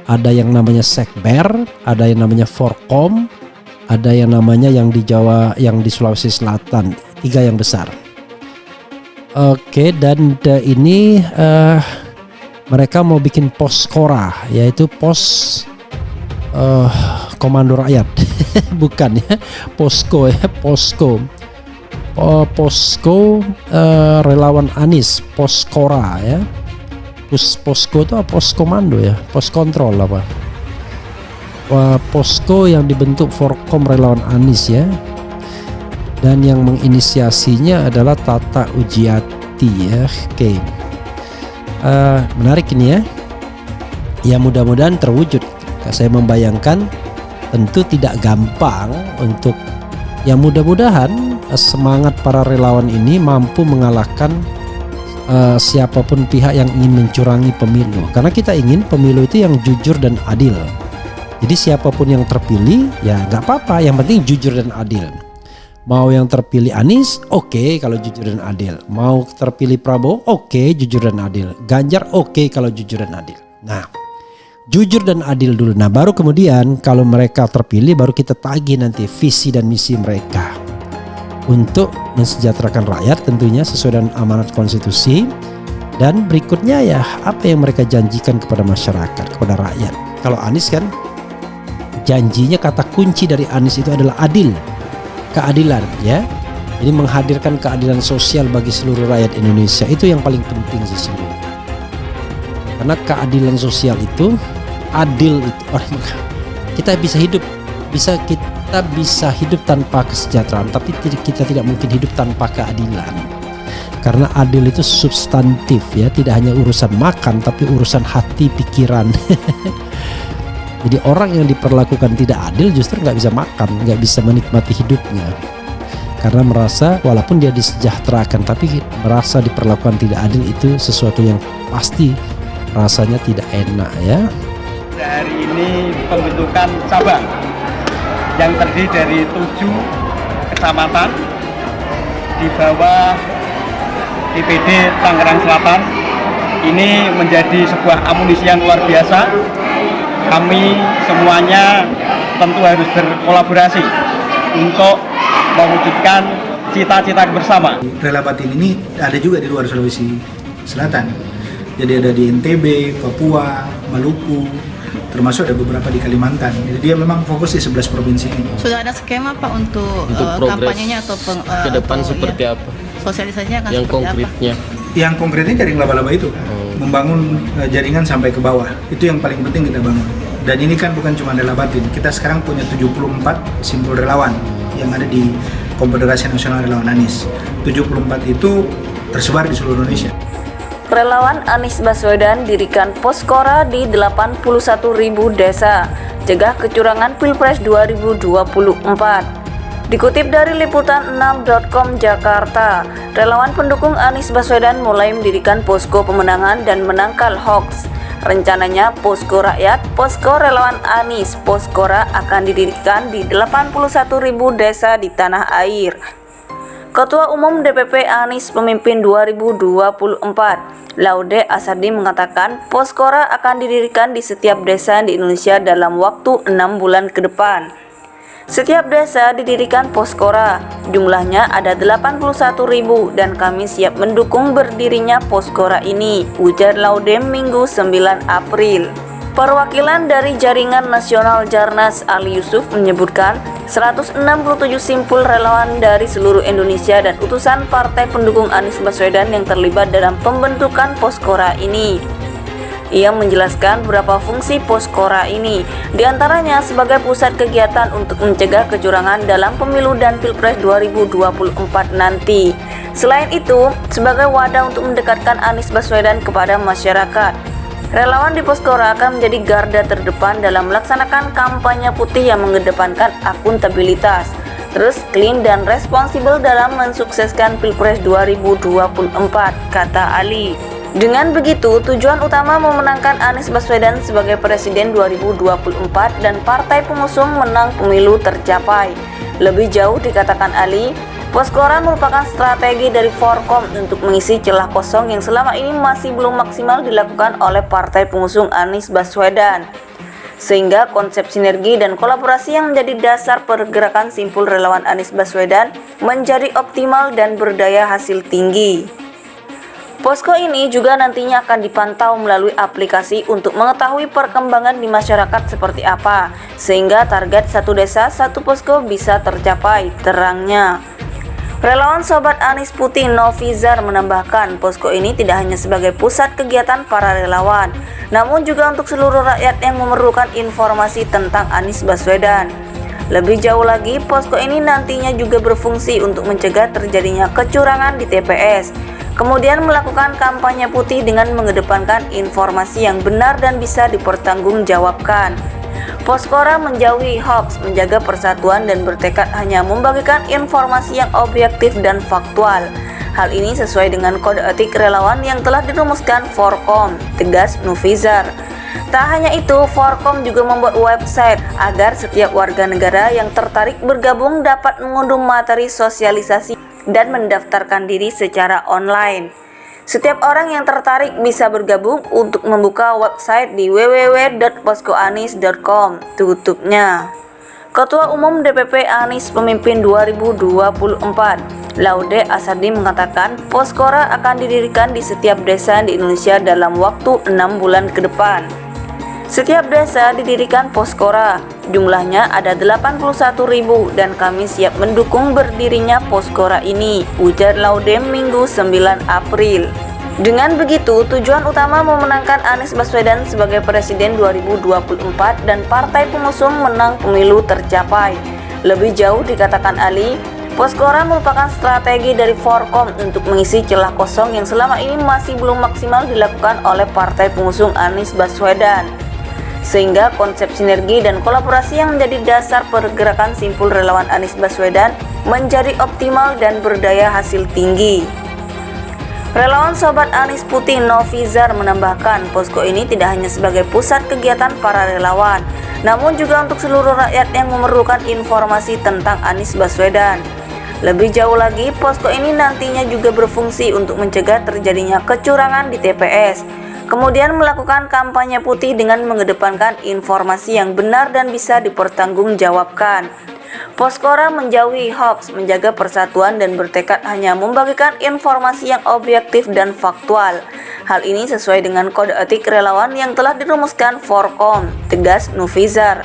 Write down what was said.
ada yang namanya Sekber, ada yang namanya Forkom, ada yang namanya yang di Jawa, yang di Sulawesi Selatan, 3 yang besar. Oke, dan ini mereka mau bikin Poskora, yaitu pos komando rakyat. Bukan ya, posko ya, posko. Posko relawan Anies, Poskora ya. Posko itu pos komando ya, pos kontrol apa. Posko yang dibentuk Forkom relawan Anies ya. Dan yang menginisiasinya adalah Tata Ujiati ya. Oke. Menarik ini ya. Ya mudah-mudahan terwujud. Saya membayangkan tentu tidak gampang untuk, ya mudah-mudahan semangat para relawan ini mampu mengalahkan siapapun pihak yang ingin mencurangi pemilu. Karena kita ingin pemilu itu yang jujur dan adil. Jadi siapapun yang terpilih ya nggak apa-apa, yang penting jujur dan adil. Mau yang terpilih Anies, oke kalau jujur dan adil. Mau terpilih Prabowo, oke jujur dan adil. Ganjar, oke kalau jujur dan adil. Nah, jujur dan adil dulu. Nah, baru kemudian kalau mereka terpilih, baru kita tagih nanti visi dan misi mereka untuk mensejahterakan rakyat, tentunya sesuai dengan amanat konstitusi. Dan berikutnya ya apa yang mereka janjikan kepada masyarakat, kepada rakyat. Kalau Anies kan janjinya, kata kunci dari Anies itu adalah adil, keadilan ya. Jadi menghadirkan keadilan sosial bagi seluruh rakyat Indonesia, itu yang paling penting sesungguhnya. Karena keadilan sosial itu, adil itu, kita bisa hidup tanpa kesejahteraan, tapi kita tidak mungkin hidup tanpa keadilan. Karena adil itu substantif ya, tidak hanya urusan makan tapi urusan hati, pikiran. Jadi orang yang diperlakukan tidak adil justru nggak bisa makan, nggak bisa menikmati hidupnya. Karena merasa walaupun dia disejahterakan, tapi merasa diperlakukan tidak adil, itu sesuatu yang pasti rasanya tidak enak ya. Hari ini pembentukan cabang yang terdiri dari 7 kecamatan di bawah DPD Tangerang Selatan. Ini menjadi sebuah amunisi yang luar biasa. Kami semuanya tentu harus berkolaborasi untuk mewujudkan cita-cita bersama. Rela Batin ini ada juga di luar Sulawesi Selatan. Jadi ada di NTB, Papua, Maluku, termasuk ada beberapa di Kalimantan. Jadi dia memang fokus di 11 provinsi ini. Sudah ada skema Pak untuk kampanyenya atau ke depan seperti apa? Sosialisasinya akan yang seperti konkretnya? apa? Yang konkretnya jaring laba-laba itu, membangun jaringan sampai ke bawah. Itu yang paling penting kita bangun. Dan ini kan bukan cuma Rela Batin. Kita sekarang punya 74 simpul relawan yang ada di Konfederasi Nasional Relawan Anies. 74 itu tersebar di seluruh Indonesia. Relawan Anies Baswedan dirikan Poskora di 81.000 desa, cegah kecurangan Pilpres 2024. Dikutip dari liputan6.com Jakarta, relawan pendukung Anies Baswedan mulai mendirikan posko pemenangan dan menangkal hoax. Rencananya posko rakyat, posko relawan Anies, Poskora akan didirikan di 81.000 desa di tanah air. Ketua Umum DPP Anies Pemimpin 2024, Laude Asardi mengatakan Poskora akan didirikan di setiap desa di Indonesia dalam waktu 6 bulan ke depan. Setiap desa didirikan Poskora, jumlahnya ada 81.000 dan kami siap mendukung berdirinya Poskora ini, ujar Laude Minggu 9 April. Perwakilan dari Jaringan Nasional Jarnas Ali Yusuf menyebutkan 167 simpul relawan dari seluruh Indonesia dan utusan partai pendukung Anies Baswedan yang terlibat dalam pembentukan Poskora ini. Ia menjelaskan beberapa fungsi Poskora ini, diantaranya sebagai pusat kegiatan untuk mencegah kecurangan dalam pemilu dan Pilpres 2024 nanti. Selain itu, sebagai wadah untuk mendekatkan Anies Baswedan kepada masyarakat. Relawan di Poskora akan menjadi garda terdepan dalam melaksanakan kampanye putih yang mengedepankan akuntabilitas, terus clean dan responsibel dalam mensukseskan Pilpres 2024, kata Ali. Dengan begitu, tujuan utama memenangkan Anies Baswedan sebagai Presiden 2024 dan partai pengusung menang pemilu tercapai. Lebih jauh dikatakan Ali, Poskora merupakan strategi dari Forkom untuk mengisi celah kosong yang selama ini masih belum maksimal dilakukan oleh partai pengusung Anies Baswedan. Sehingga konsep sinergi dan kolaborasi yang menjadi dasar pergerakan simpul relawan Anies Baswedan menjadi optimal dan berdaya hasil tinggi. Posko ini juga nantinya akan dipantau melalui aplikasi untuk mengetahui perkembangan di masyarakat seperti apa, sehingga target satu desa satu posko bisa tercapai terangnya. Relawan Sobat Anies Putih Novizar menambahkan, posko ini tidak hanya sebagai pusat kegiatan para relawan, namun juga untuk seluruh rakyat yang memerlukan informasi tentang Anies Baswedan. Lebih jauh lagi, posko ini nantinya juga berfungsi untuk mencegah terjadinya kecurangan di TPS, kemudian melakukan kampanye putih dengan mengedepankan informasi yang benar dan bisa dipertanggungjawabkan. Poskora menjauhi hoaks, menjaga persatuan dan bertekad hanya membagikan informasi yang objektif dan faktual. Hal ini sesuai dengan kode etik relawan yang telah dirumuskan Forkom, tegas Novizar. Tak hanya itu, Forkom juga membuat website agar setiap warga negara yang tertarik bergabung dapat mengunduh materi sosialisasi dan mendaftarkan diri secara online. Setiap orang yang tertarik bisa bergabung untuk membuka website di www.poskoanis.com, tutupnya. Ketua Umum DPP Anies Pemimpin 2024, Laude Asardi mengatakan Poskora akan didirikan di setiap desa di Indonesia dalam waktu 6 bulan ke depan. Setiap desa didirikan Poskora, jumlahnya ada 81.000 dan kami siap mendukung berdirinya Poskora ini, ujar Laude Minggu 9 April. Dengan begitu, tujuan utama memenangkan Anies Baswedan sebagai Presiden 2024 dan partai pengusung menang pemilu tercapai. Lebih jauh dikatakan Ali, Poskora merupakan strategi dari Forkom untuk mengisi celah kosong yang selama ini masih belum maksimal dilakukan oleh partai pengusung Anies Baswedan. Sehingga konsep sinergi dan kolaborasi yang menjadi dasar pergerakan simpul relawan Anies Baswedan menjadi optimal dan berdaya hasil tinggi. Relawan Sobat Anies Putih Novizar menambahkan, posko ini tidak hanya sebagai pusat kegiatan para relawan, namun juga untuk seluruh rakyat yang memerlukan informasi tentang Anies Baswedan. Lebih jauh lagi, posko ini nantinya juga berfungsi untuk mencegah terjadinya kecurangan di TPS, kemudian melakukan kampanye putih dengan mengedepankan informasi yang benar dan bisa dipertanggungjawabkan. Poskora menjauhi hoaks, menjaga persatuan dan bertekad hanya membagikan informasi yang objektif dan faktual. Hal ini sesuai dengan kode etik relawan yang telah dirumuskan Forkom, tegas Novizar.